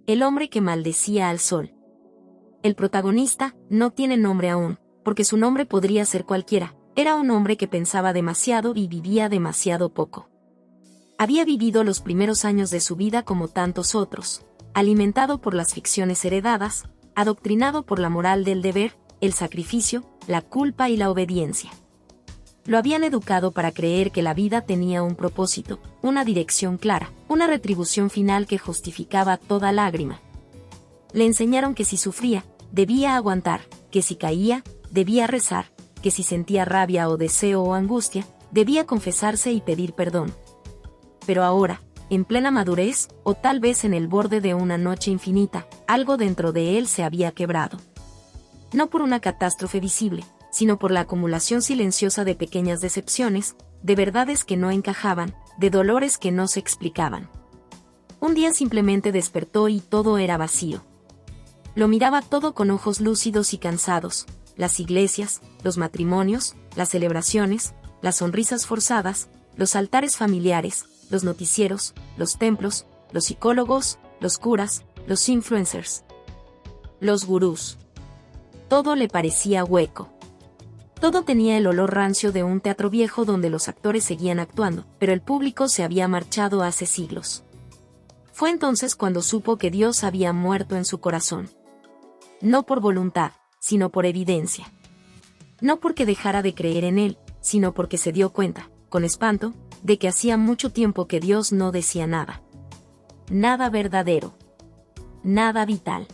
El hombre que maldecía al sol. El protagonista no tiene nombre aún, porque su nombre podría ser cualquiera. Era un hombre que pensaba demasiado y vivía demasiado poco. Había vivido los primeros años de su vida como tantos otros, alimentado por las ficciones heredadas, adoctrinado por la moral del deber, el sacrificio, la culpa y la obediencia. Lo habían educado para creer que la vida tenía un propósito, una dirección clara, una retribución final que justificaba toda lágrima. Le enseñaron que si sufría, debía aguantar, que si caía, debía rezar, que si sentía rabia o deseo o angustia, debía confesarse y pedir perdón. Pero ahora, en plena madurez, o tal vez en el borde de una noche infinita, algo dentro de él se había quebrado. No por una catástrofe visible, sino por la acumulación silenciosa de pequeñas decepciones, de verdades que no encajaban, de dolores que no se explicaban. Un día simplemente despertó y todo era vacío. Lo miraba todo con ojos lúcidos y cansados, las iglesias, los matrimonios, las celebraciones, las sonrisas forzadas, los altares familiares, los noticieros, los templos, los psicólogos, los curas, los influencers, los gurús. Todo le parecía hueco. Todo tenía el olor rancio de un teatro viejo donde los actores seguían actuando, pero el público se había marchado hace siglos. Fue entonces cuando supo que Dios había muerto en su corazón. No por voluntad, sino por evidencia. No porque dejara de creer en él, sino porque se dio cuenta, con espanto, de que hacía mucho tiempo que Dios no decía nada. Nada verdadero. Nada vital.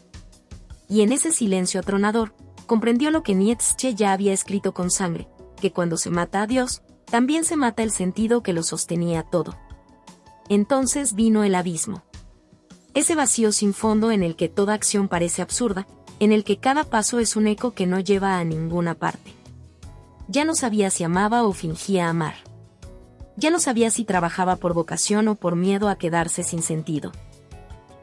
Y en ese silencio atronador, comprendió lo que Nietzsche ya había escrito con sangre, que cuando se mata a Dios, también se mata el sentido que lo sostenía todo. Entonces vino el abismo. Ese vacío sin fondo en el que toda acción parece absurda, en el que cada paso es un eco que no lleva a ninguna parte. Ya no sabía si amaba o fingía amar. Ya no sabía si trabajaba por vocación o por miedo a quedarse sin sentido.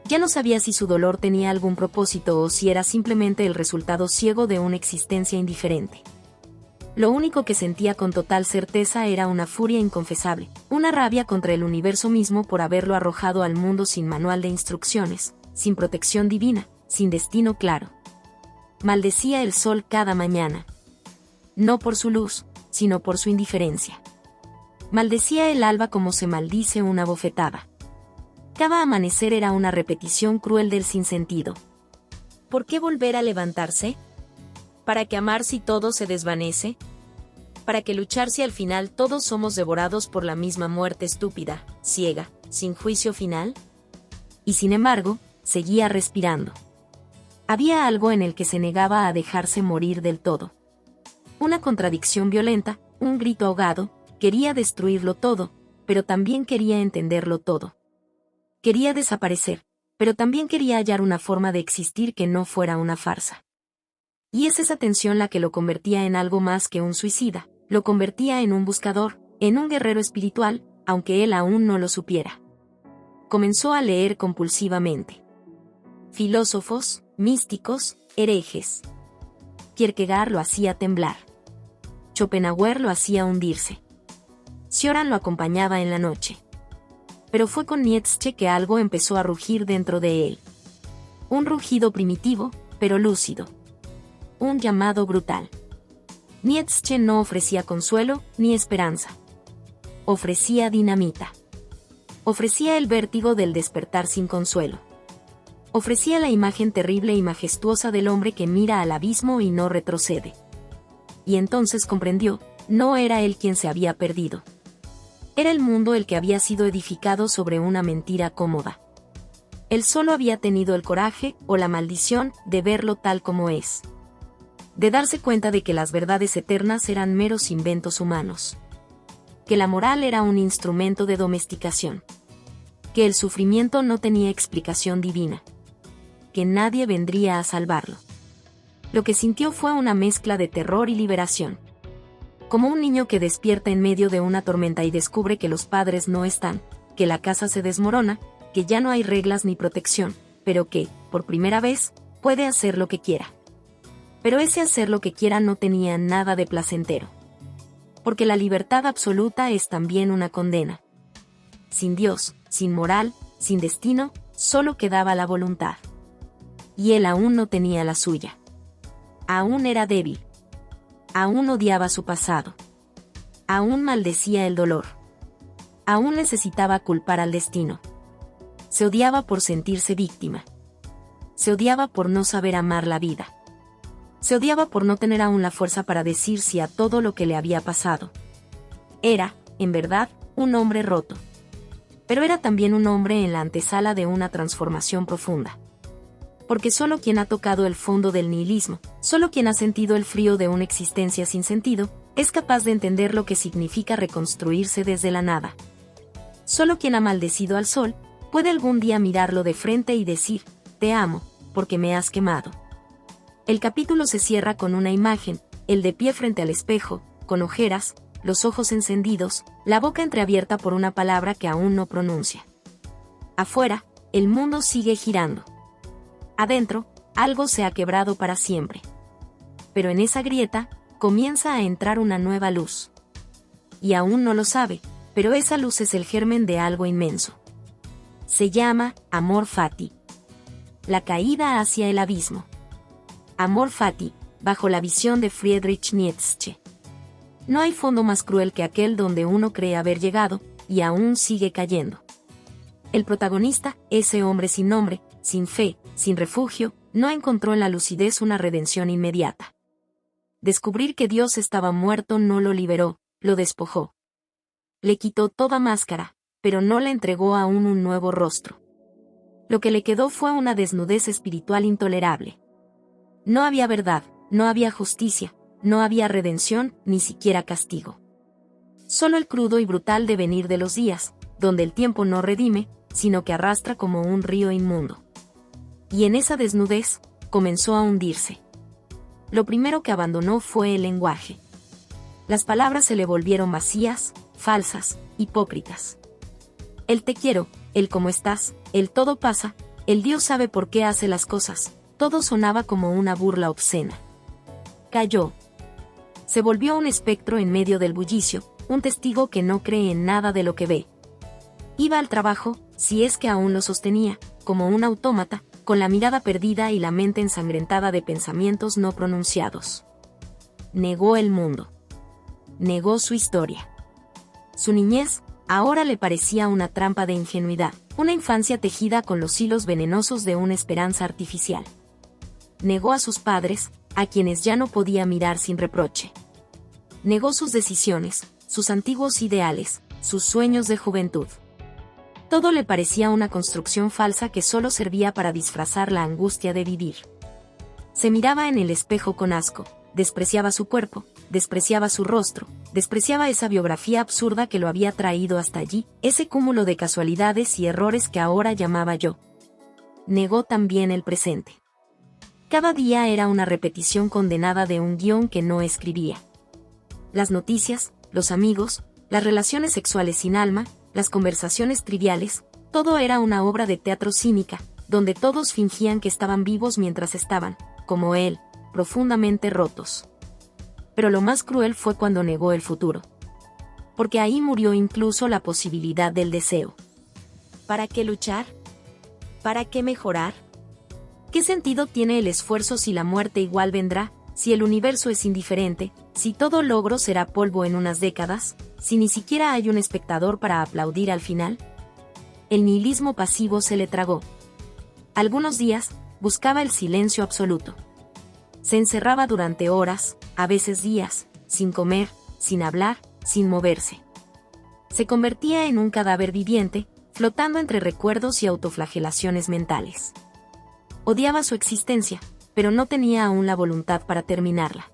Ya no sabía si su dolor tenía algún propósito o si era simplemente el resultado ciego de una existencia indiferente. Lo único que sentía con total certeza era una furia inconfesable, una rabia contra el universo mismo por haberlo arrojado al mundo sin manual de instrucciones, sin protección divina, sin destino claro. Maldecía el sol cada mañana. No por su luz, sino por su indiferencia. Maldecía el alba como se maldice una bofetada. Cada amanecer era una repetición cruel del sinsentido. ¿Por qué volver a levantarse? ¿Para qué amar si todo se desvanece? ¿Para qué luchar si al final todos somos devorados por la misma muerte estúpida, ciega, sin juicio final? Y sin embargo, seguía respirando. Había algo en el que se negaba a dejarse morir del todo. Una contradicción violenta, un grito ahogado, quería destruirlo todo, pero también quería entenderlo todo. Quería desaparecer, pero también quería hallar una forma de existir que no fuera una farsa. Y es esa tensión la que lo convertía en algo más que un suicida, lo convertía en un buscador, en un guerrero espiritual, aunque él aún no lo supiera. Comenzó a leer compulsivamente. Filósofos, místicos, herejes. Kierkegaard lo hacía temblar. Schopenhauer lo hacía hundirse. Cioran lo acompañaba en la noche. Pero fue con Nietzsche que algo empezó a rugir dentro de él. Un rugido primitivo, pero lúcido. Un llamado brutal. Nietzsche no ofrecía consuelo ni esperanza. Ofrecía dinamita. Ofrecía el vértigo del despertar sin consuelo. Ofrecía la imagen terrible y majestuosa del hombre que mira al abismo y no retrocede. Y entonces comprendió, no era él quien se había perdido. Era el mundo el que había sido edificado sobre una mentira cómoda. Él solo había tenido el coraje, o la maldición, de verlo tal como es. De darse cuenta de que las verdades eternas eran meros inventos humanos. Que la moral era un instrumento de domesticación. Que el sufrimiento no tenía explicación divina. Que nadie vendría a salvarlo. Lo que sintió fue una mezcla de terror y liberación. Como un niño que despierta en medio de una tormenta y descubre que los padres no están, que la casa se desmorona, que ya no hay reglas ni protección, pero que, por primera vez, puede hacer lo que quiera. Pero ese hacer lo que quiera no tenía nada de placentero. Porque la libertad absoluta es también una condena. Sin Dios, sin moral, sin destino, Solo quedaba la voluntad. Y él aún no tenía la suya. Aún era débil. Aún odiaba su pasado. Aún maldecía el dolor. Aún necesitaba culpar al destino. Se odiaba por sentirse víctima. Se odiaba por no saber amar la vida. Se odiaba por no tener aún la fuerza para decir sí a todo lo que le había pasado. Era, en verdad, un hombre roto. Pero era también un hombre en la antesala de una transformación profunda. Porque solo quien ha tocado el fondo del nihilismo, solo quien ha sentido el frío de una existencia sin sentido, es capaz de entender lo que significa reconstruirse desde la nada. Solo quien ha maldecido al sol, puede algún día mirarlo de frente y decir, te amo, porque me has quemado. El capítulo se cierra con una imagen, él de pie frente al espejo, con ojeras, los ojos encendidos, la boca entreabierta por una palabra que aún no pronuncia. Afuera, el mundo sigue girando. Adentro, algo se ha quebrado para siempre. Pero en esa grieta, comienza a entrar una nueva luz. Y aún no lo sabe, pero esa luz es el germen de algo inmenso. Se llama amor fati. La caída hacia el abismo. Amor fati, bajo la visión de Friedrich Nietzsche. No hay fondo más cruel que aquel donde uno cree haber llegado, y aún sigue cayendo. El protagonista, ese hombre sin nombre, sin fe, sin refugio, no encontró en la lucidez una redención inmediata. Descubrir que Dios estaba muerto no lo liberó, lo despojó. Le quitó toda máscara, pero no le entregó aún un nuevo rostro. Lo que le quedó fue una desnudez espiritual intolerable. No había verdad, no había justicia, no había redención, ni siquiera castigo. Solo el crudo y brutal devenir de los días, donde el tiempo no redime, sino que arrastra como un río inmundo. Y en esa desnudez, comenzó a hundirse. Lo primero que abandonó fue el lenguaje. Las palabras se le volvieron vacías, falsas, hipócritas. El te quiero, el cómo estás, el todo pasa, el Dios sabe por qué hace las cosas, todo sonaba como una burla obscena. Cayó. Se volvió un espectro en medio del bullicio, un testigo que no cree en nada de lo que ve. Iba al trabajo, si es que aún lo sostenía, como un autómata, con la mirada perdida y la mente ensangrentada de pensamientos no pronunciados. Negó el mundo. Negó su historia. Su niñez, ahora le parecía una trampa de ingenuidad, una infancia tejida con los hilos venenosos de una esperanza artificial. Negó a sus padres, a quienes ya no podía mirar sin reproche. Negó sus decisiones, sus antiguos ideales, sus sueños de juventud. Todo le parecía una construcción falsa que solo servía para disfrazar la angustia de vivir. Se miraba en el espejo con asco, despreciaba su cuerpo, despreciaba su rostro, despreciaba esa biografía absurda que lo había traído hasta allí, ese cúmulo de casualidades y errores que ahora llamaba yo. Negó también el presente. Cada día era una repetición condenada de un guión que no escribía. Las noticias, los amigos, las relaciones sexuales sin alma, las conversaciones triviales, todo era una obra de teatro cínica, donde todos fingían que estaban vivos mientras estaban, como él, profundamente rotos. Pero lo más cruel fue cuando negó el futuro. Porque ahí murió incluso la posibilidad del deseo. ¿Para qué luchar? ¿Para qué mejorar? ¿Qué sentido tiene el esfuerzo si la muerte igual vendrá, si el universo es indiferente, si todo logro será polvo en unas décadas, si ni siquiera hay un espectador para aplaudir al final? El nihilismo pasivo se le tragó. Algunos días, buscaba el silencio absoluto. Se encerraba durante horas, a veces días, sin comer, sin hablar, sin moverse. Se convertía en un cadáver viviente, flotando entre recuerdos y autoflagelaciones mentales. Odiaba su existencia, pero no tenía aún la voluntad para terminarla.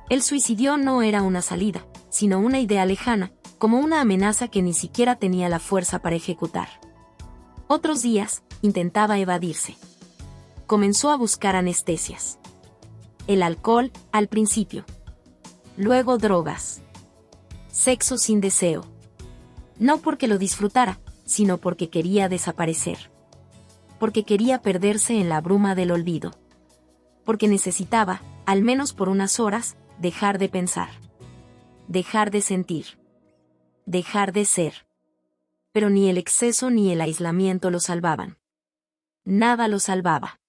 El suicidio no era una salida, sino una idea lejana, como una amenaza que ni siquiera tenía la fuerza para ejecutar. Otros días, intentaba evadirse. Comenzó a buscar anestesias. El alcohol, al principio. Luego drogas. Sexo sin deseo. No porque lo disfrutara, sino porque quería desaparecer. Porque quería perderse en la bruma del olvido. Porque necesitaba, al menos por unas horas, dejar de pensar. Dejar de sentir. Dejar de ser. Pero ni el exceso ni el aislamiento lo salvaban. nada lo salvaba.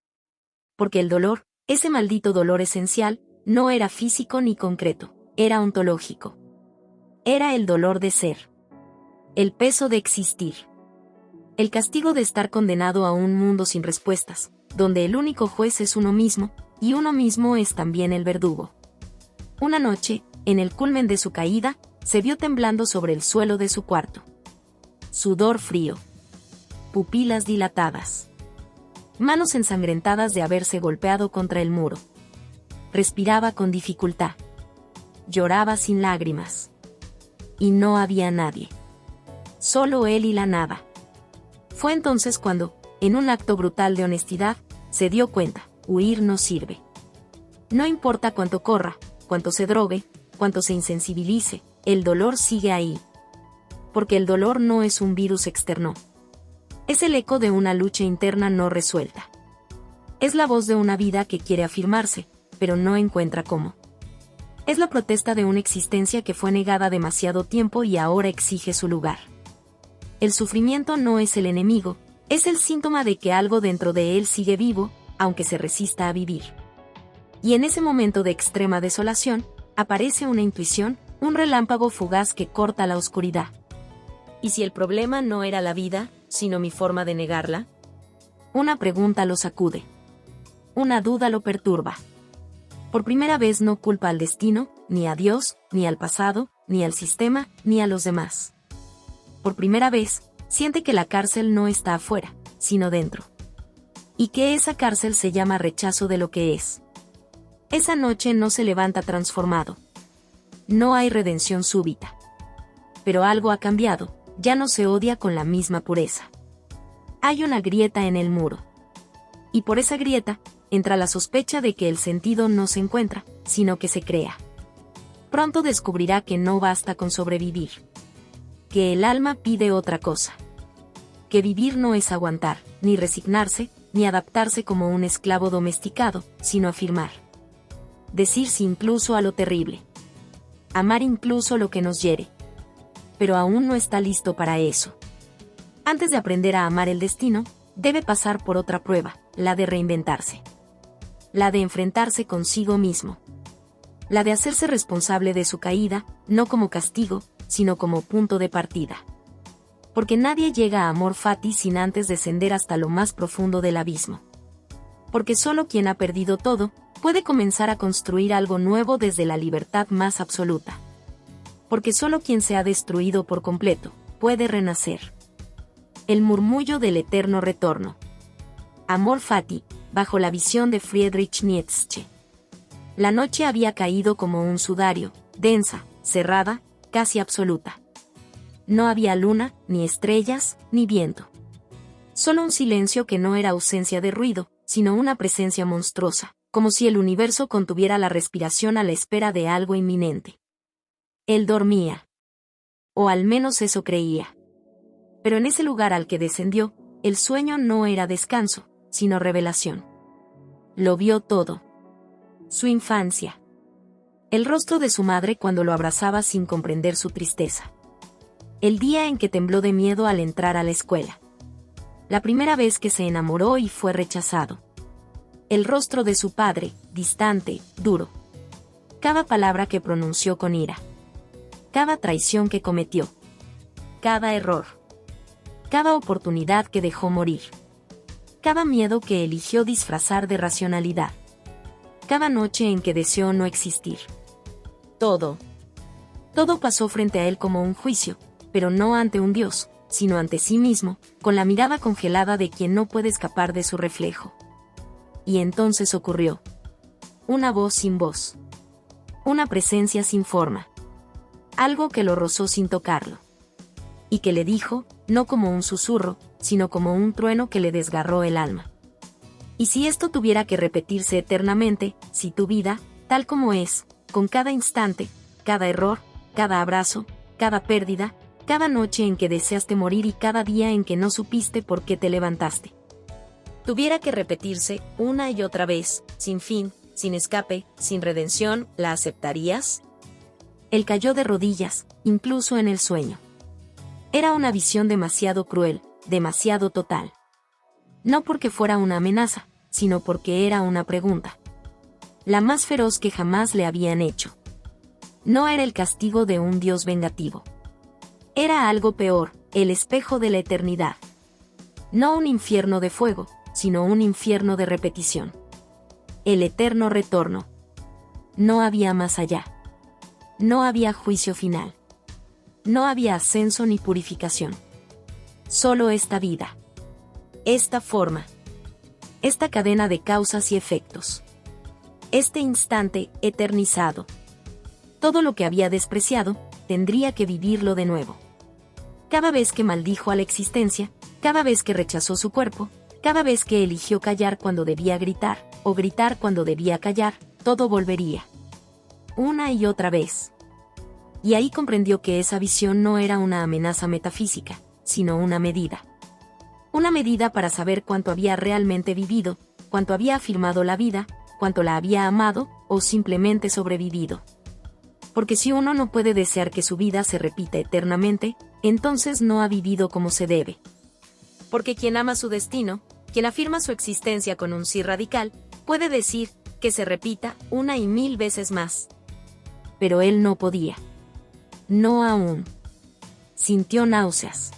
Porque el dolor, ese maldito dolor esencial, no era físico ni concreto, era ontológico. Era el dolor de ser. El peso de existir. El castigo de estar condenado a un mundo sin respuestas, donde el único juez es uno mismo, y uno mismo es también el verdugo. Una noche, en el culmen de su caída, se vio temblando sobre el suelo de su cuarto. Sudor frío. Pupilas dilatadas. Manos ensangrentadas de haberse golpeado contra el muro. Respiraba con dificultad. Lloraba sin lágrimas. Y no había nadie. Solo él y la nada. Fue entonces cuando, en un acto brutal de honestidad, se dio cuenta, huir no sirve. No importa cuánto corra, cuánto se drogue, cuánto se insensibilice, el dolor sigue ahí. Porque el dolor no es un virus externo. Es el eco de una lucha interna no resuelta. Es la voz de una vida que quiere afirmarse, pero no encuentra cómo. Es la protesta de una existencia que fue negada demasiado tiempo y ahora exige su lugar. El sufrimiento no es el enemigo, es el síntoma de que algo dentro de él sigue vivo, aunque se resista a vivir. Y en ese momento de extrema desolación, aparece una intuición, un relámpago fugaz que corta la oscuridad. ¿Y si el problema no era la vida, sino mi forma de negarla? Una pregunta lo sacude. Una duda lo perturba. Por primera vez no culpa al destino, ni a Dios, ni al pasado, ni al sistema, ni a los demás. Por primera vez, siente que la cárcel no está afuera, sino dentro. Y que esa cárcel se llama rechazo de lo que es. Esa noche no se levanta transformado. No hay redención súbita. Pero algo ha cambiado, ya no se odia con la misma pureza. Hay una grieta en el muro. Y por esa grieta, entra la sospecha de que el sentido no se encuentra, sino que se crea. Pronto descubrirá que no basta con sobrevivir. Que el alma pide otra cosa. Que vivir no es aguantar, ni resignarse, ni adaptarse como un esclavo domesticado, sino afirmar. Decir sí incluso a lo terrible. Amar incluso lo que nos hiere. Pero aún no está listo para eso. Antes de aprender a amar el destino, debe pasar por otra prueba, la de reinventarse. La de enfrentarse consigo mismo. La de hacerse responsable de su caída, no como castigo, sino como punto de partida. Porque nadie llega a amor fati sin antes descender hasta lo más profundo del abismo. Porque solo quien ha perdido todo, puede comenzar a construir algo nuevo desde la libertad más absoluta. Porque solo quien se ha destruido por completo, puede renacer. El murmullo del eterno retorno. Amor fati, bajo la visión de Friedrich Nietzsche. La noche había caído como un sudario, densa, cerrada, casi absoluta. No había luna, ni estrellas, ni viento. Solo un silencio que no era ausencia de ruido, sino una presencia monstruosa, como si el universo contuviera la respiración a la espera de algo inminente. Él dormía. O al menos eso creía. Pero en ese lugar al que descendió, el sueño no era descanso, sino revelación. Lo vio todo. Su infancia. El rostro de su madre cuando lo abrazaba sin comprender su tristeza. El día en que tembló de miedo al entrar a la escuela. La primera vez que se enamoró y fue rechazado. El rostro de su padre, distante, duro. Cada palabra que pronunció con ira. Cada traición que cometió. Cada error. Cada oportunidad que dejó morir. Cada miedo que eligió disfrazar de racionalidad. Cada noche en que deseó no existir. Todo. Todo pasó frente a él como un juicio, pero no ante un Dios, sino ante sí mismo, con la mirada congelada de quien no puede escapar de su reflejo. Y entonces ocurrió. Una voz sin voz. Una presencia sin forma. Algo que lo rozó sin tocarlo. Y que le dijo, no como un susurro, sino como un trueno que le desgarró el alma. Y si esto tuviera que repetirse eternamente, si tu vida, tal como es, con cada instante, cada error, cada abrazo, cada pérdida, cada noche en que deseaste morir y cada día en que no supiste por qué te levantaste, tuviera que repetirse una y otra vez, sin fin, sin escape, sin redención, ¿la aceptarías? Él cayó de rodillas, incluso en el sueño. Era una visión demasiado cruel, demasiado total. No porque fuera una amenaza, sino porque era una pregunta. La más feroz que jamás le habían hecho. No era el castigo de un Dios vengativo. Era algo peor, el espejo de la eternidad. No un infierno de fuego, sino un infierno de repetición. El eterno retorno. No había más allá. No había juicio final. No había ascenso ni purificación. Solo esta vida. Esta forma. Esta cadena de causas y efectos. Este instante eternizado. Todo lo que había despreciado, tendría que vivirlo de nuevo. Cada vez que maldijo a la existencia, cada vez que rechazó su cuerpo, cada vez que eligió callar cuando debía gritar, o gritar cuando debía callar, todo volvería. Una y otra vez. Y ahí comprendió que esa visión no era una amenaza metafísica, sino una medida. Una medida para saber cuánto había realmente vivido, cuánto había afirmado la vida, cuánto la había amado, o simplemente sobrevivido. Porque si uno no puede desear que su vida se repita eternamente, entonces no ha vivido como se debe. Porque quien ama su destino, quien afirma su existencia con un sí radical, puede decir que se repita una y mil veces más. Pero él no podía. No aún. Sintió náuseas.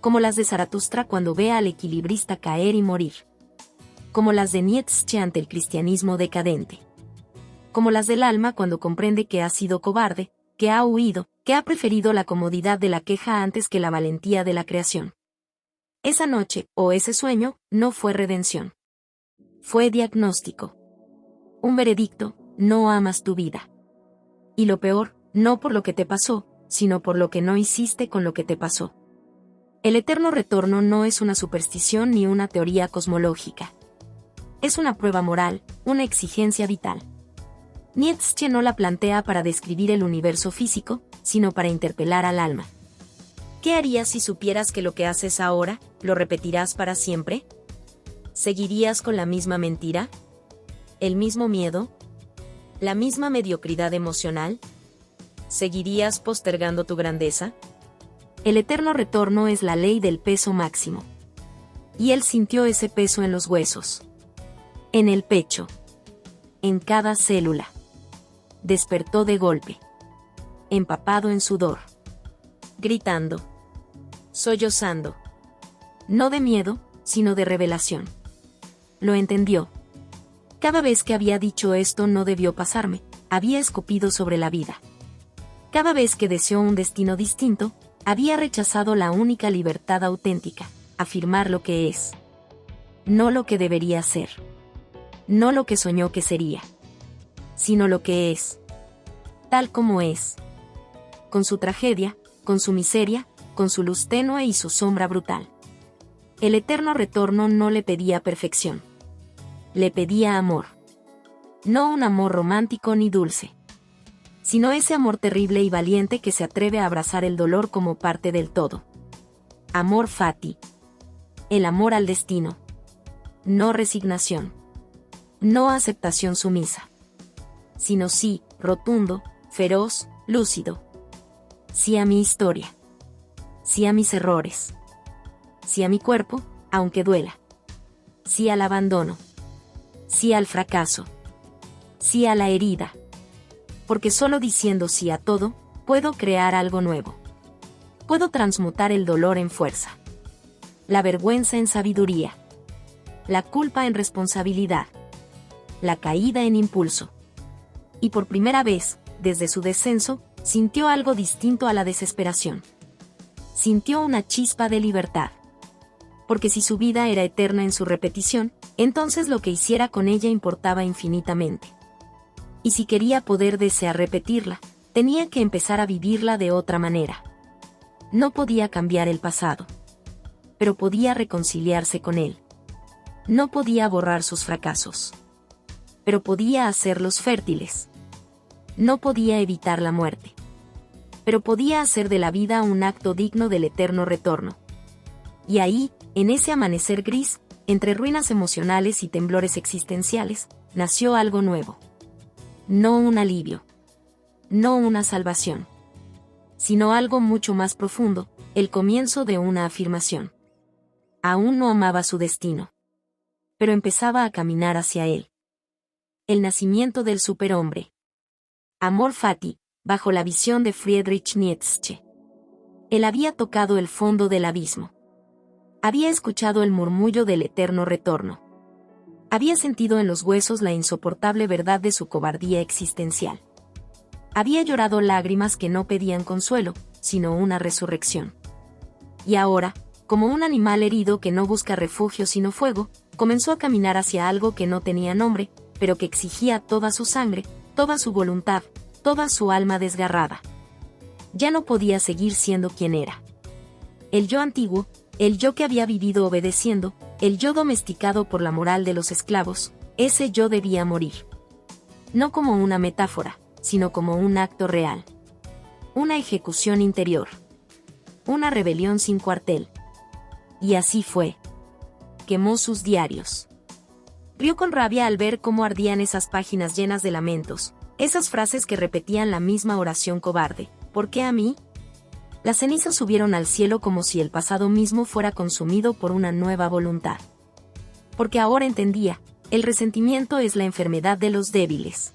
Como las de Zaratustra cuando ve al equilibrista caer y morir. Como las de Nietzsche ante el cristianismo decadente. Como las del alma cuando comprende que ha sido cobarde, que ha huido, que ha preferido la comodidad de la queja antes que la valentía de la creación. Esa noche, o ese sueño, no fue redención. Fue diagnóstico. Un veredicto: no amas tu vida. Y lo peor, no por lo que te pasó, sino por lo que no hiciste con lo que te pasó. El eterno retorno no es una superstición ni una teoría cosmológica. Es una prueba moral, una exigencia vital. Nietzsche no la plantea para describir el universo físico, sino para interpelar al alma. ¿Qué harías si supieras que lo que haces ahora, lo repetirás para siempre? ¿Seguirías con la misma mentira? ¿El mismo miedo? ¿La misma mediocridad emocional? ¿Seguirías postergando tu grandeza? El eterno retorno es la ley del peso máximo. Y él sintió ese peso en los huesos. En el pecho. En cada célula. Despertó de golpe. Empapado en sudor. Gritando. Sollozando. No de miedo, sino de revelación. Lo entendió. Cada vez que había dicho esto no debió pasarme, había escupido sobre la vida. Cada vez que deseó un destino distinto, había rechazado la única libertad auténtica, afirmar lo que es. No lo que debería ser. No lo que soñó que sería. Sino lo que es. Tal como es. Con su tragedia, con su miseria, con su luz tenue y su sombra brutal. El eterno retorno no le pedía perfección. Le pedía amor. No un amor romántico ni dulce. Sino ese amor terrible y valiente que se atreve a abrazar el dolor como parte del todo. Amor fati. El amor al destino. No resignación. No aceptación sumisa. Sino sí, rotundo, feroz, lúcido. Sí a mi historia. Sí a mis errores. Sí a mi cuerpo, aunque duela. Sí al abandono. Sí al fracaso. Sí a la herida. Porque solo diciendo sí a todo, puedo crear algo nuevo. Puedo transmutar el dolor en fuerza. La vergüenza en sabiduría. La culpa en responsabilidad. La caída en impulso. Y por primera vez, desde su descenso, sintió algo distinto a la desesperación. Sintió una chispa de libertad. Porque si su vida era eterna en su repetición, entonces lo que hiciera con ella importaba infinitamente. Y si quería poder desear repetirla, tenía que empezar a vivirla de otra manera. No podía cambiar el pasado. Pero podía reconciliarse con él. No podía borrar sus fracasos. Pero podía hacerlos fértiles. No podía evitar la muerte. Pero podía hacer de la vida un acto digno del eterno retorno. Y ahí, en ese amanecer gris, entre ruinas emocionales y temblores existenciales, nació algo nuevo. No un alivio. No una salvación. Sino algo mucho más profundo, el comienzo de una afirmación. Aún no amaba su destino. Pero empezaba a caminar hacia él. El nacimiento del superhombre. Amor fati, bajo la visión de Friedrich Nietzsche. Él había tocado el fondo del abismo. Había escuchado el murmullo del eterno retorno. Había sentido en los huesos la insoportable verdad de su cobardía existencial. Había llorado lágrimas que no pedían consuelo, sino una resurrección. Y ahora, como un animal herido que no busca refugio sino fuego, comenzó a caminar hacia algo que no tenía nombre, pero que exigía toda su sangre, toda su voluntad, toda su alma desgarrada. Ya no podía seguir siendo quien era. El yo antiguo, el yo que había vivido obedeciendo, el yo domesticado por la moral de los esclavos, ese yo debía morir. No como una metáfora, sino como un acto real. Una ejecución interior. Una rebelión sin cuartel. Y así fue. Quemó sus diarios. Rió con rabia al ver cómo ardían esas páginas llenas de lamentos, esas frases que repetían la misma oración cobarde. ¿Por qué a mí? Las cenizas subieron al cielo como si el pasado mismo fuera consumido por una nueva voluntad. Porque ahora entendía, el resentimiento es la enfermedad de los débiles.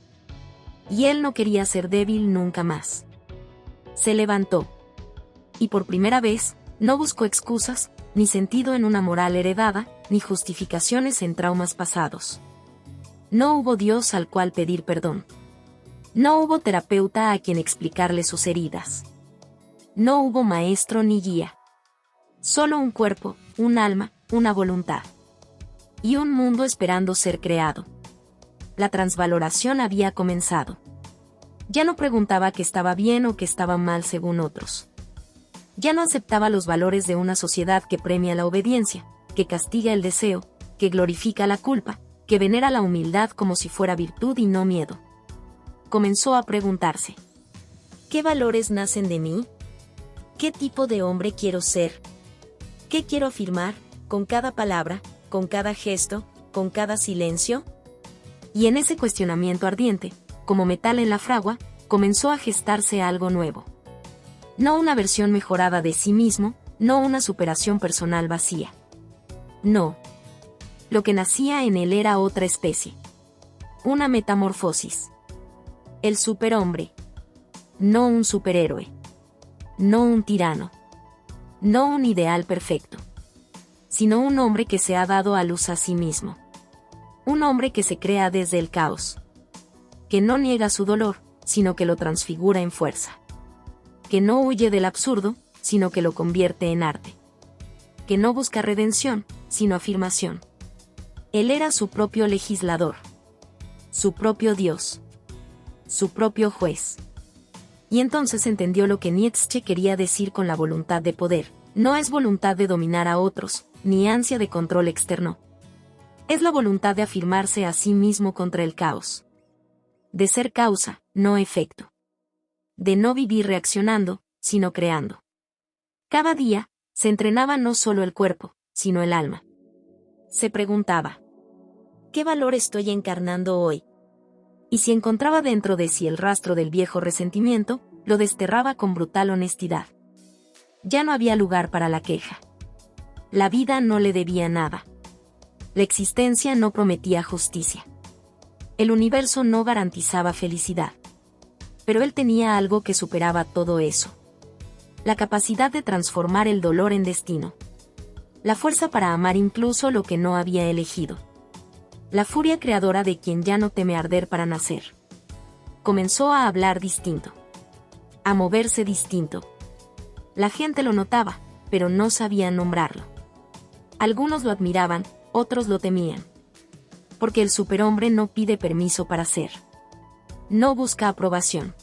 Y él no quería ser débil nunca más. Se levantó. Y por primera vez, no buscó excusas, ni sentido en una moral heredada, ni justificaciones en traumas pasados. No hubo Dios al cual pedir perdón. No hubo terapeuta a quien explicarle sus heridas. No hubo maestro ni guía. Solo un cuerpo, un alma, una voluntad. Y un mundo esperando ser creado. La transvaloración había comenzado. Ya no preguntaba qué estaba bien o qué estaba mal según otros. Ya no aceptaba los valores de una sociedad que premia la obediencia, que castiga el deseo, que glorifica la culpa, que venera la humildad como si fuera virtud y no miedo. Comenzó a preguntarse: ¿qué valores nacen de mí? ¿Qué tipo de hombre quiero ser? ¿Qué quiero afirmar, con cada palabra, con cada gesto, con cada silencio? Y en ese cuestionamiento ardiente, como metal en la fragua, comenzó a gestarse algo nuevo. No una versión mejorada de sí mismo, no una superación personal vacía. No. Lo que nacía en él era otra especie. Una metamorfosis. El superhombre. No un superhéroe. No un tirano. No un ideal perfecto. Sino un hombre que se ha dado a luz a sí mismo. Un hombre que se crea desde el caos. Que no niega su dolor, sino que lo transfigura en fuerza. Que no huye del absurdo, sino que lo convierte en arte. Que no busca redención, sino afirmación. Él era su propio legislador. Su propio Dios. Su propio juez. Y entonces entendió lo que Nietzsche quería decir con la voluntad de poder. No es voluntad de dominar a otros, ni ansia de control externo. Es la voluntad de afirmarse a sí mismo contra el caos. De ser causa, no efecto. De no vivir reaccionando, sino creando. Cada día, se entrenaba no solo el cuerpo, sino el alma. Se preguntaba: ¿qué valor estoy encarnando hoy? Y si encontraba dentro de sí el rastro del viejo resentimiento, lo desterraba con brutal honestidad. Ya no había lugar para la queja. La vida no le debía nada. La existencia no prometía justicia. El universo no garantizaba felicidad. Pero él tenía algo que superaba todo eso. La capacidad de transformar el dolor en destino. La fuerza para amar incluso lo que no había elegido. La furia creadora de quien ya no teme arder para nacer. Comenzó a hablar distinto. A moverse distinto. La gente lo notaba, pero no sabía nombrarlo. Algunos lo admiraban, otros lo temían. Porque el superhombre no pide permiso para ser. No busca aprobación.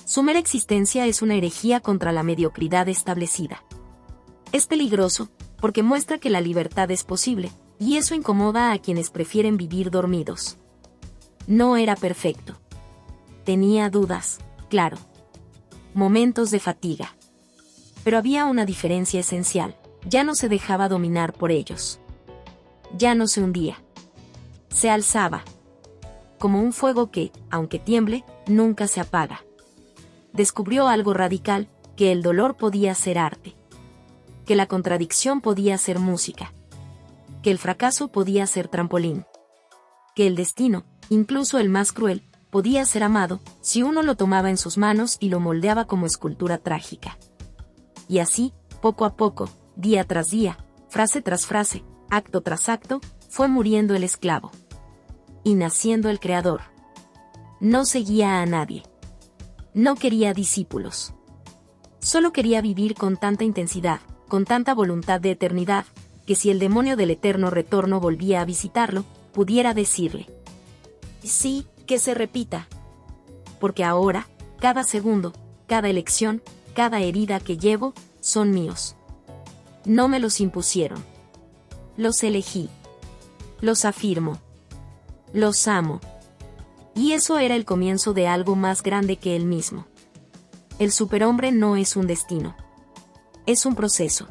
Su mera existencia es una herejía contra la mediocridad establecida. Es peligroso, porque muestra que la libertad es posible, y eso incomoda a quienes prefieren vivir dormidos. No era perfecto. Tenía dudas, claro. Momentos de fatiga. Pero había una diferencia esencial: ya no se dejaba dominar por ellos. Ya no se hundía. Se alzaba. Como un fuego que, aunque tiemble, nunca se apaga. Descubrió algo radical: que el dolor podía ser arte. que la contradicción podía ser música, que el fracaso podía ser trampolín, que el destino, incluso el más cruel, podía ser amado si uno lo tomaba en sus manos y lo moldeaba como escultura trágica. Y así, poco a poco, día tras día, frase tras frase, acto tras acto, fue muriendo el esclavo. Y naciendo el creador. No seguía a nadie. No quería discípulos. Solo quería vivir con tanta intensidad, con tanta voluntad de eternidad, que si el demonio del eterno retorno volvía a visitarlo, pudiera decirle: sí, que se repita. Porque ahora, cada segundo, cada elección, cada herida que llevo, son míos. No me los impusieron. Los elegí. Los afirmo. Los amo. Y eso era el comienzo de algo más grande que él mismo. El superhombre no es un destino. Es un proceso.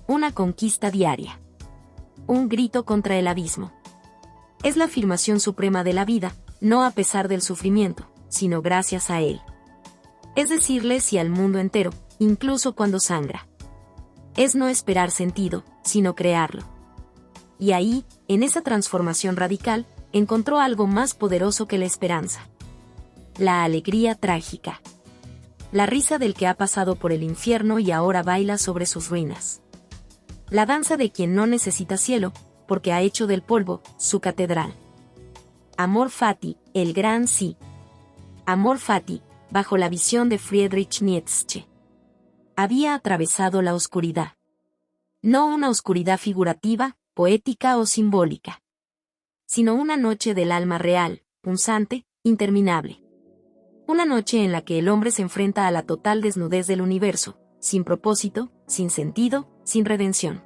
Una conquista diaria. Un grito contra el abismo. Es la afirmación suprema de la vida, no a pesar del sufrimiento, sino gracias a él. Es decirle sí al mundo entero, incluso cuando sangra. Es no esperar sentido, sino crearlo. Y ahí, en esa transformación radical, encontró algo más poderoso que la esperanza. La alegría trágica. La risa del que ha pasado por el infierno y ahora baila sobre sus ruinas. La danza de quien no necesita cielo, porque ha hecho del polvo su catedral. Amor fati, el gran sí. Amor fati, bajo la visión de Friedrich Nietzsche. Había atravesado la oscuridad. No una oscuridad figurativa, poética o simbólica, sino una noche del alma real, punzante, interminable. Una noche en la que el hombre se enfrenta a la total desnudez del universo, sin propósito, sin sentido, sin redención.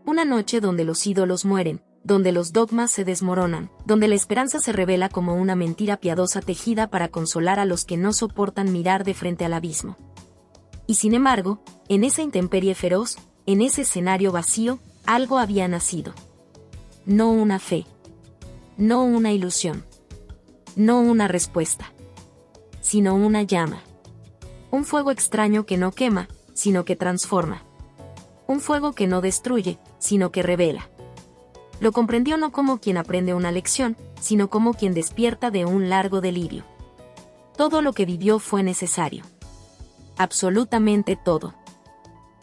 Una noche donde los ídolos mueren, donde los dogmas se desmoronan, donde la esperanza se revela como una mentira piadosa tejida para consolar a los que no soportan mirar de frente al abismo. Y sin embargo, en esa intemperie feroz, en ese escenario vacío, algo había nacido. No una fe. No una ilusión. No una respuesta. Sino una llama. Un fuego extraño que no quema, sino que transforma. Un fuego que no destruye, sino que revela. Lo comprendió no como quien aprende una lección, sino como quien despierta de un largo delirio. Todo lo que vivió fue necesario. Absolutamente todo.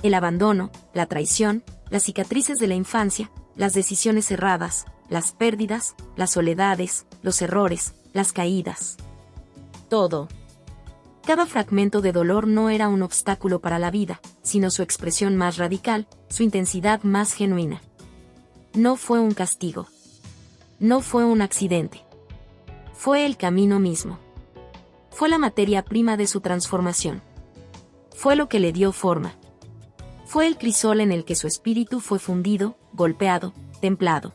El abandono, la traición, las cicatrices de la infancia, las decisiones erradas, las pérdidas, las soledades, los errores, las caídas. Todo. Cada fragmento de dolor no era un obstáculo para la vida, sino su expresión más radical, su intensidad más genuina. No fue un castigo. No fue un accidente. Fue el camino mismo. Fue la materia prima de su transformación. Fue lo que le dio forma. Fue el crisol en el que su espíritu fue fundido, golpeado, templado.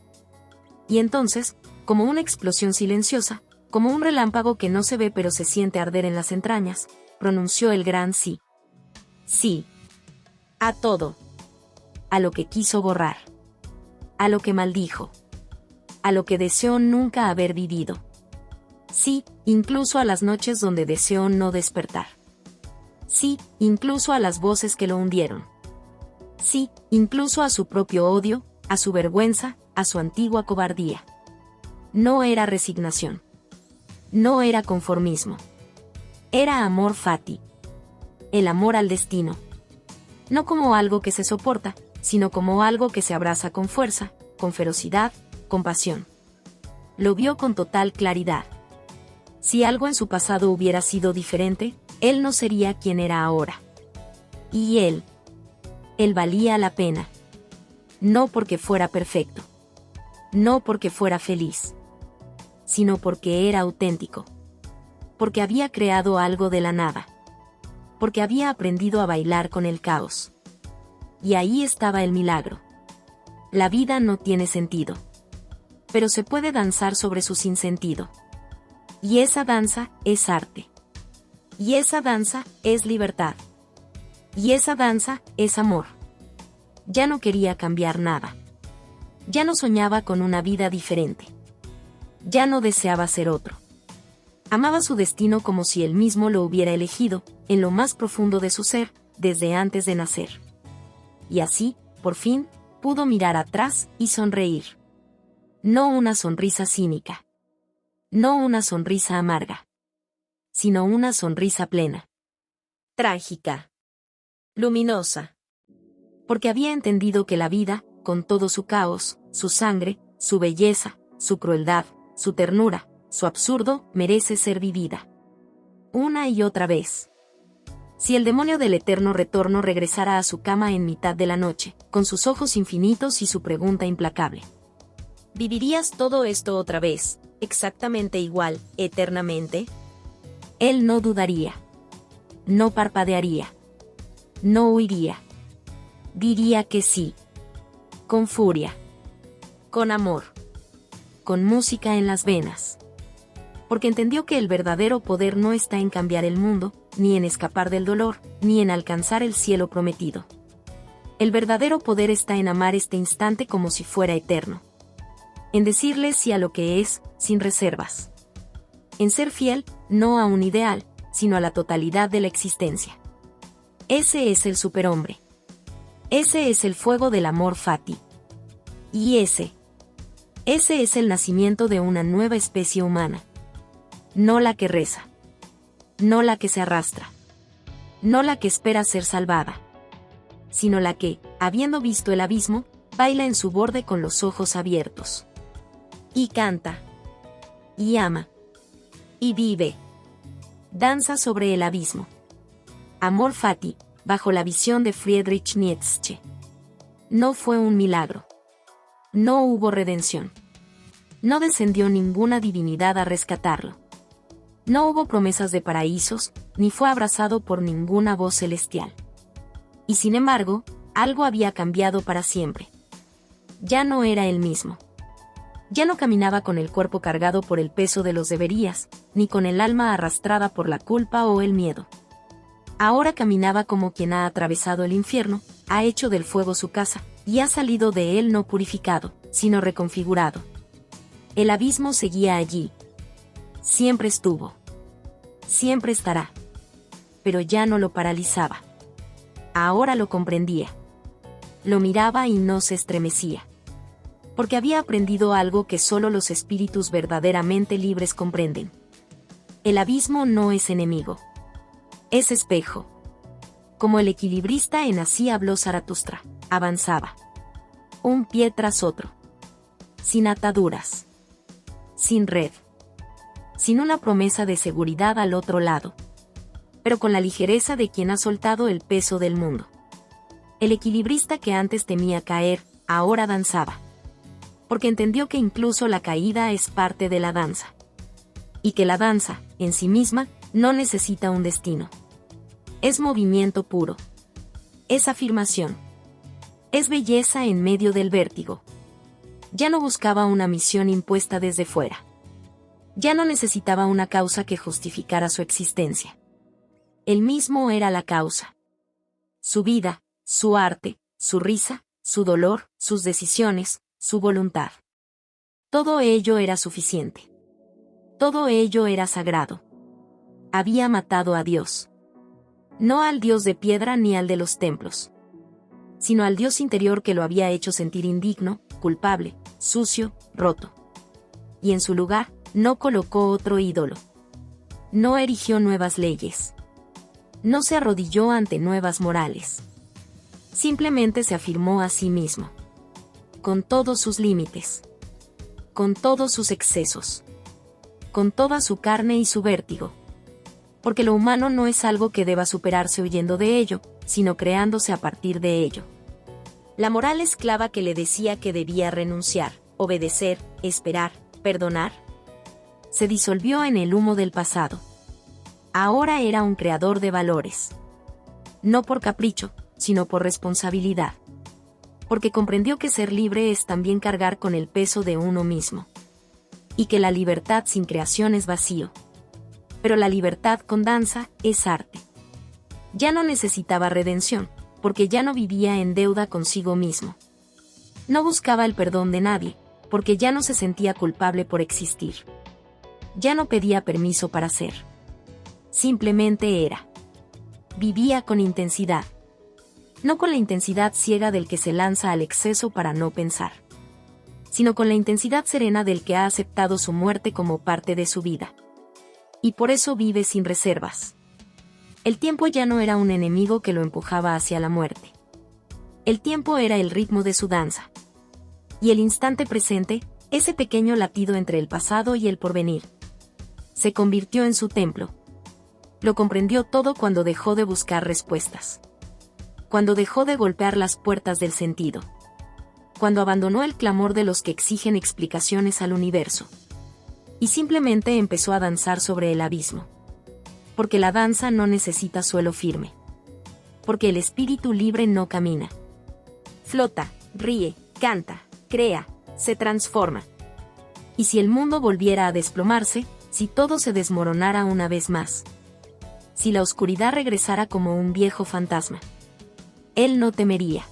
Y entonces, como una explosión silenciosa, como un relámpago que no se ve pero se siente arder en las entrañas, pronunció el gran sí. Sí. A todo. A lo que quiso borrar. A lo que maldijo. A lo que deseó nunca haber vivido. Sí, incluso a las noches donde deseó no despertar. Sí, incluso a las voces que lo hundieron. Sí, incluso a su propio odio, a su vergüenza, a su antigua cobardía. No era resignación. No era conformismo. Era amor fati. El amor al destino. No como algo que se soporta, sino como algo que se abraza con fuerza, con ferocidad, con pasión. Lo vio con total claridad. Si algo en su pasado hubiera sido diferente, él no sería quien era ahora. Y él valía la pena. No porque fuera perfecto. No porque fuera feliz. Sino porque era auténtico. Porque había creado algo de la nada. Porque había aprendido a bailar con el caos. Y ahí estaba el milagro. La vida no tiene sentido. Pero se puede danzar sobre su sinsentido. Y esa danza es arte. Y esa danza es libertad. Y esa danza es amor. Ya no quería cambiar nada. Ya no soñaba con una vida diferente. Ya no deseaba ser otro. Amaba su destino como si él mismo lo hubiera elegido, en lo más profundo de su ser, desde antes de nacer. y así, por fin, pudo mirar atrás y sonreír. No una sonrisa cínica. No una sonrisa amarga. Sino una sonrisa plena. Trágica. Luminosa. Porque había entendido que la vida, con todo su caos, su sangre, su belleza, su crueldad, su ternura, su absurdo, merece ser vivida. Una y otra vez. Si el demonio del eterno retorno regresara a su cama en mitad de la noche, con sus ojos infinitos y su pregunta implacable. ¿Vivirías todo esto otra vez, exactamente igual, eternamente? Él no dudaría. No parpadearía. No huiría. Diría que sí. Con furia. Con amor. Con música en las venas. Porque entendió que el verdadero poder no está en cambiar el mundo, ni en escapar del dolor, ni en alcanzar el cielo prometido. El verdadero poder está en amar este instante como si fuera eterno. En decirle sí a lo que es, sin reservas. En ser fiel, no a un ideal, sino a la totalidad de la existencia. Ese es el superhombre. Ese es el fuego del amor fati. Y ese es el nacimiento de una nueva especie humana. No la que reza. No la que se arrastra. No la que espera ser salvada. Sino la que, habiendo visto el abismo, baila en su borde con los ojos abiertos. Y canta. Y ama. Y vive. Danza sobre el abismo. Amor fati, bajo la visión de Friedrich Nietzsche. No fue un milagro. No hubo redención. No descendió ninguna divinidad a rescatarlo. No hubo promesas de paraísos, ni fue abrazado por ninguna voz celestial. Y sin embargo, algo había cambiado para siempre. Ya no era el mismo. Ya no caminaba con el cuerpo cargado por el peso de los deberías, ni con el alma arrastrada por la culpa o el miedo. Ahora caminaba como quien ha atravesado el infierno, ha hecho del fuego su casa, y ha salido de él no purificado, sino reconfigurado. El abismo seguía allí. Siempre estuvo. Siempre estará. Pero ya no lo paralizaba. Ahora lo comprendía. Lo miraba y no se estremecía. Porque había aprendido algo que solo los espíritus verdaderamente libres comprenden. El abismo no es enemigo. Es espejo. Como el equilibrista en Así habló Zaratustra, avanzaba. Un pie tras otro. Sin ataduras. Sin red. Sin una promesa de seguridad al otro lado. Pero con la ligereza de quien ha soltado el peso del mundo. El equilibrista que antes temía caer, ahora danzaba. Porque entendió que incluso la caída es parte de la danza. Y que la danza, en sí misma, no necesita un destino. Es movimiento puro. Es afirmación. Es belleza en medio del vértigo. Ya no buscaba una misión impuesta desde fuera. Ya no necesitaba una causa que justificara su existencia. Él mismo era la causa. Su vida, su arte, su risa, su dolor, sus decisiones, su voluntad. Todo ello era suficiente. Todo ello era sagrado. Había matado a Dios. No al Dios de piedra ni al de los templos. Sino al Dios interior que lo había hecho sentir indigno, culpable, sucio, roto. Y en su lugar, no colocó otro ídolo. No erigió nuevas leyes. No se arrodilló ante nuevas morales. Simplemente se afirmó a sí mismo. Con todos sus límites. Con todos sus excesos. Con toda su carne y su vértigo. Porque lo humano no es algo que deba superarse huyendo de ello, sino creándose a partir de ello. La moral esclava que le decía que debía renunciar, obedecer, esperar, perdonar, se disolvió en el humo del pasado. Ahora era un creador de valores. No por capricho, sino por responsabilidad. Porque comprendió que ser libre es también cargar con el peso de uno mismo. Y que la libertad sin creación es vacío. Pero la libertad con danza es arte. Ya no necesitaba redención, porque ya no vivía en deuda consigo mismo. No buscaba el perdón de nadie, porque ya no se sentía culpable por existir. Ya no pedía permiso para ser. Simplemente era. Vivía con intensidad. no con la intensidad ciega del que se lanza al exceso para no pensar, sino con la intensidad serena del que ha aceptado su muerte como parte de su vida. Y por eso vive sin reservas. El tiempo ya no era un enemigo que lo empujaba hacia la muerte. El tiempo era el ritmo de su danza. Y el instante presente, ese pequeño latido entre el pasado y el porvenir, se convirtió en su templo. Lo comprendió todo cuando dejó de buscar respuestas. Cuando dejó de golpear las puertas del sentido. Cuando abandonó el clamor de los que exigen explicaciones al universo. Y simplemente empezó a danzar sobre el abismo. Porque la danza no necesita suelo firme. Porque el espíritu libre no camina. Flota, ríe, canta, crea, se transforma. Y si el mundo volviera a desplomarse, si todo se desmoronara una vez más, si la oscuridad regresara como un viejo fantasma, él no temería.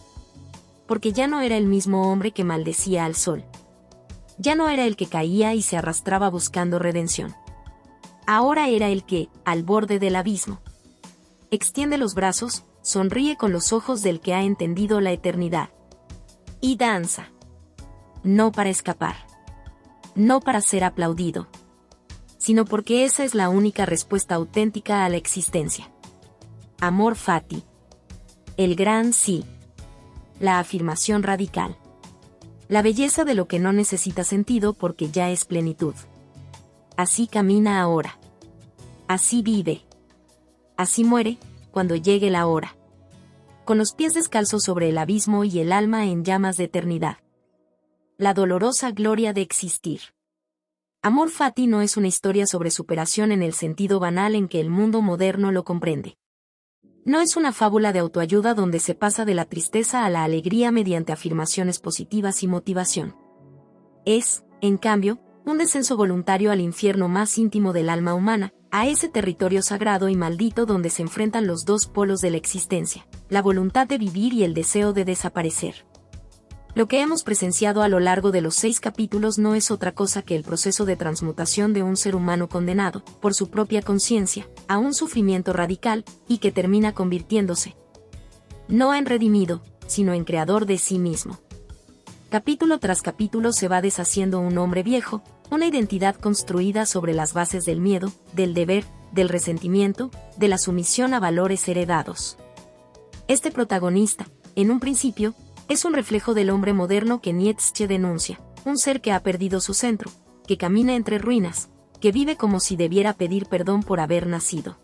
Porque ya no era el mismo hombre que maldecía al sol. Ya no era el que caía y se arrastraba buscando redención. Ahora era el que, al borde del abismo, extiende los brazos, sonríe con los ojos del que ha entendido la eternidad. Y danza. No para escapar. No para ser aplaudido. Sino porque esa es la única respuesta auténtica a la existencia. Amor fati. El gran sí. La afirmación radical. La belleza de lo que no necesita sentido porque ya es plenitud. Así camina ahora. Así vive. Así muere, cuando llegue la hora. Con los pies descalzos sobre el abismo y el alma en llamas de eternidad. La dolorosa gloria de existir. Amor fati no es una historia sobre superación en el sentido banal en que el mundo moderno lo comprende. No es una fábula de autoayuda donde se pasa de la tristeza a la alegría mediante afirmaciones positivas y motivación. Es, en cambio, un descenso voluntario al infierno más íntimo del alma humana, a ese territorio sagrado y maldito donde se enfrentan los dos polos de la existencia, la voluntad de vivir y el deseo de desaparecer. Lo que hemos presenciado a lo largo de los 6 capítulos no es otra cosa que el proceso de transmutación de un ser humano condenado, por su propia conciencia, a un sufrimiento radical, y que termina convirtiéndose, no en redimido, sino en creador de sí mismo. Capítulo tras capítulo se va deshaciendo un hombre viejo, una identidad construida sobre las bases del miedo, del deber, del resentimiento, de la sumisión a valores heredados. Este protagonista, en un principio, es un reflejo del hombre moderno que Nietzsche denuncia, un ser que ha perdido su centro, que camina entre ruinas, que vive como si debiera pedir perdón por haber nacido.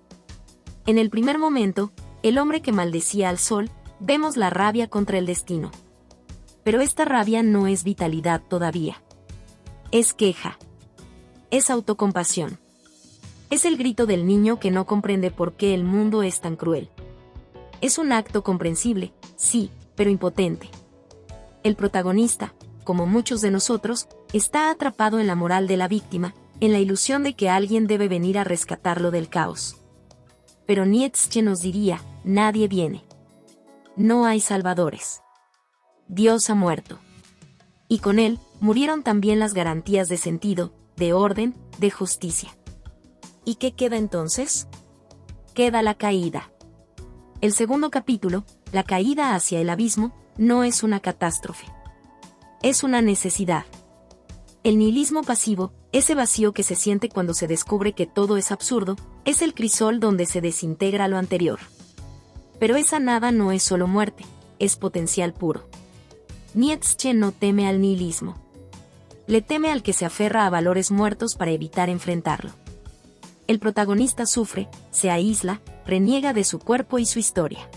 En el primer momento, el hombre que maldecía al sol, vemos la rabia contra el destino. Pero esta rabia no es vitalidad todavía. Es queja. Es autocompasión. Es el grito del niño que no comprende por qué el mundo es tan cruel. Es un acto comprensible, sí, pero impotente. El protagonista, como muchos de nosotros, está atrapado en la moral de la víctima, en la ilusión de que alguien debe venir a rescatarlo del caos. Pero Nietzsche nos diría, nadie viene. No hay salvadores. Dios ha muerto. Y con él, murieron también las garantías de sentido, de orden, de justicia. ¿Y qué queda entonces? Queda la caída. El segundo capítulo, la caída hacia el abismo, no es una catástrofe. Es una necesidad. El nihilismo pasivo, ese vacío que se siente cuando se descubre que todo es absurdo, es el crisol donde se desintegra lo anterior. Pero esa nada no es solo muerte, es potencial puro. Nietzsche no teme al nihilismo. Le teme al que se aferra a valores muertos para evitar enfrentarlo. El protagonista sufre, se aísla, reniega de su cuerpo y su historia.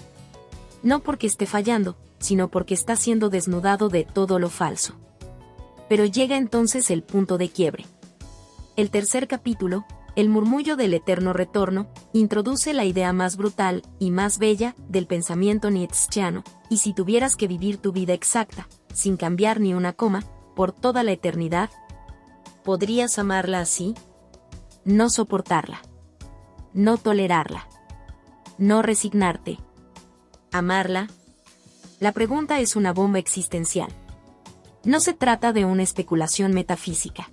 No porque esté fallando, sino porque está siendo desnudado de todo lo falso. Pero llega entonces el punto de quiebre. El tercer capítulo, el murmullo del eterno retorno, introduce la idea más brutal y más bella del pensamiento nietzscheano, y si tuvieras que vivir tu vida exacta, sin cambiar ni una coma, por toda la eternidad, ¿podrías amarla así? No soportarla. No tolerarla. No resignarte. ¿Amarla? La pregunta es una bomba existencial. No se trata de una especulación metafísica.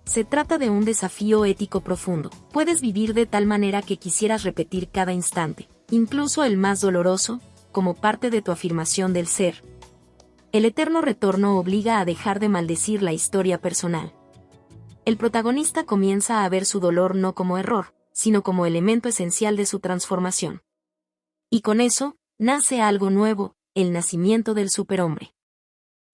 Se trata de un desafío ético profundo. Puedes vivir de tal manera que quisieras repetir cada instante, incluso el más doloroso, como parte de tu afirmación del ser. El eterno retorno obliga a dejar de maldecir la historia personal. El protagonista comienza a ver su dolor no como error, sino como elemento esencial de su transformación. Y con eso, nace algo nuevo, el nacimiento del superhombre.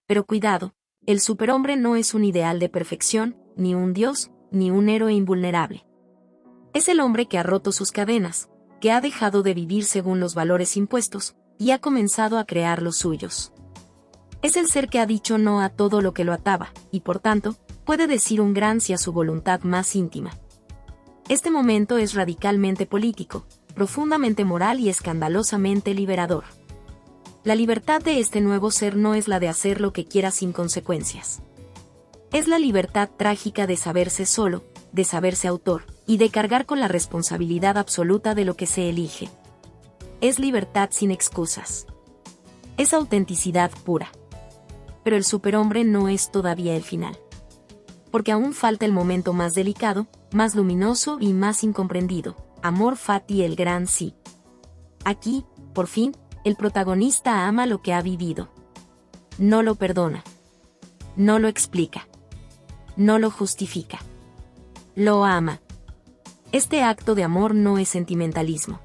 Pero cuidado, el superhombre no es un ideal de perfección, ni un dios, ni un héroe invulnerable. Es el hombre que ha roto sus cadenas, que ha dejado de vivir según los valores impuestos, y ha comenzado a crear los suyos. Es el ser que ha dicho no a todo lo que lo ataba, y por tanto, puede decir un gran sí a su voluntad más íntima. Este momento es radicalmente político, profundamente moral y escandalosamente liberador. La libertad de este nuevo ser no es la de hacer lo que quiera sin consecuencias. Es la libertad trágica de saberse solo, de saberse autor, y de cargar con la responsabilidad absoluta de lo que se elige. Es libertad sin excusas. Es autenticidad pura. Pero el superhombre no es todavía el final. Porque aún falta el momento más delicado, más luminoso y más incomprendido, amor fati, el gran sí. Aquí, por fin, el protagonista ama lo que ha vivido. No lo perdona. No lo explica. No lo justifica. Lo ama. Este acto de amor no es sentimentalismo.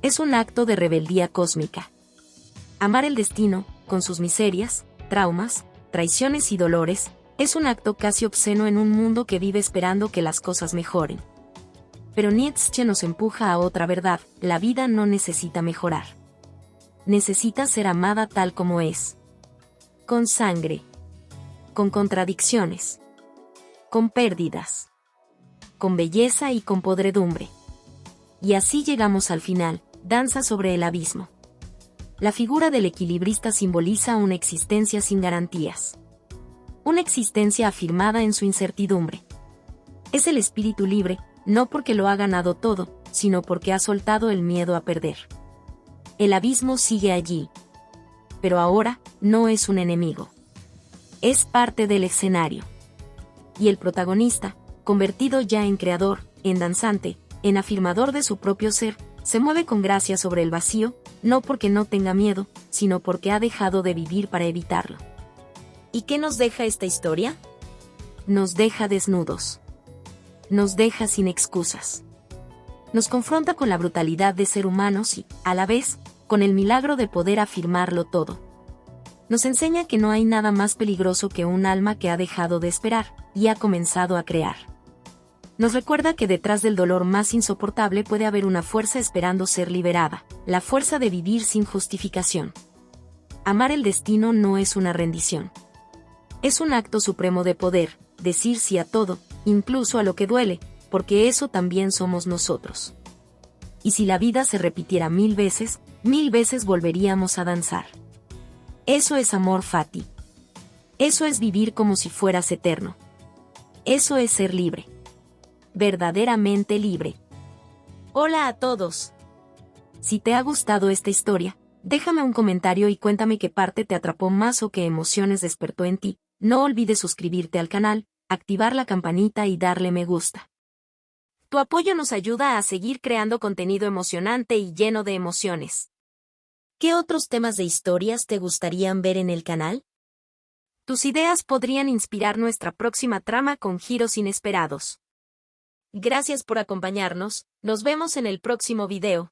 Es un acto de rebeldía cósmica. Amar el destino, con sus miserias, traumas, traiciones y dolores, es un acto casi obsceno en un mundo que vive esperando que las cosas mejoren. Pero Nietzsche nos empuja a otra verdad: la vida no necesita mejorar. Necesita ser amada tal como es. Con sangre. Con contradicciones. Con pérdidas. Con belleza y con podredumbre. Y así llegamos al final, Danza sobre el abismo. La figura del equilibrista simboliza una existencia sin garantías. Una existencia afirmada en su incertidumbre. Es el espíritu libre, no porque lo ha ganado todo, sino porque ha soltado el miedo a perder. El abismo sigue allí. Pero ahora, no es un enemigo. Es parte del escenario. Y el protagonista, convertido ya en creador, en danzante, en afirmador de su propio ser, se mueve con gracia sobre el vacío, no porque no tenga miedo, sino porque ha dejado de vivir para evitarlo. ¿Y qué nos deja esta historia? Nos deja desnudos. Nos deja sin excusas. Nos confronta con la brutalidad de ser humanos y, a la vez, con el milagro de poder afirmarlo todo. Nos enseña que no hay nada más peligroso que un alma que ha dejado de esperar, y ha comenzado a crear. Nos recuerda que detrás del dolor más insoportable puede haber una fuerza esperando ser liberada, la fuerza de vivir sin justificación. Amar el destino no es una rendición. Es un acto supremo de poder, decir sí a todo, incluso a lo que duele, porque eso también somos nosotros. Y si la vida se repitiera 1000 veces volveríamos a danzar. Eso es amor fati. Eso es vivir como si fueras eterno. Eso es ser libre. Verdaderamente libre. Hola a todos. Si te ha gustado esta historia, déjame un comentario y cuéntame qué parte te atrapó más o qué emociones despertó en ti. No olvides suscribirte al canal, activar la campanita y darle me gusta. Tu apoyo nos ayuda a seguir creando contenido emocionante y lleno de emociones. ¿Qué otros temas de historias te gustarían ver en el canal? Tus ideas podrían inspirar nuestra próxima trama con giros inesperados. Gracias por acompañarnos, nos vemos en el próximo video.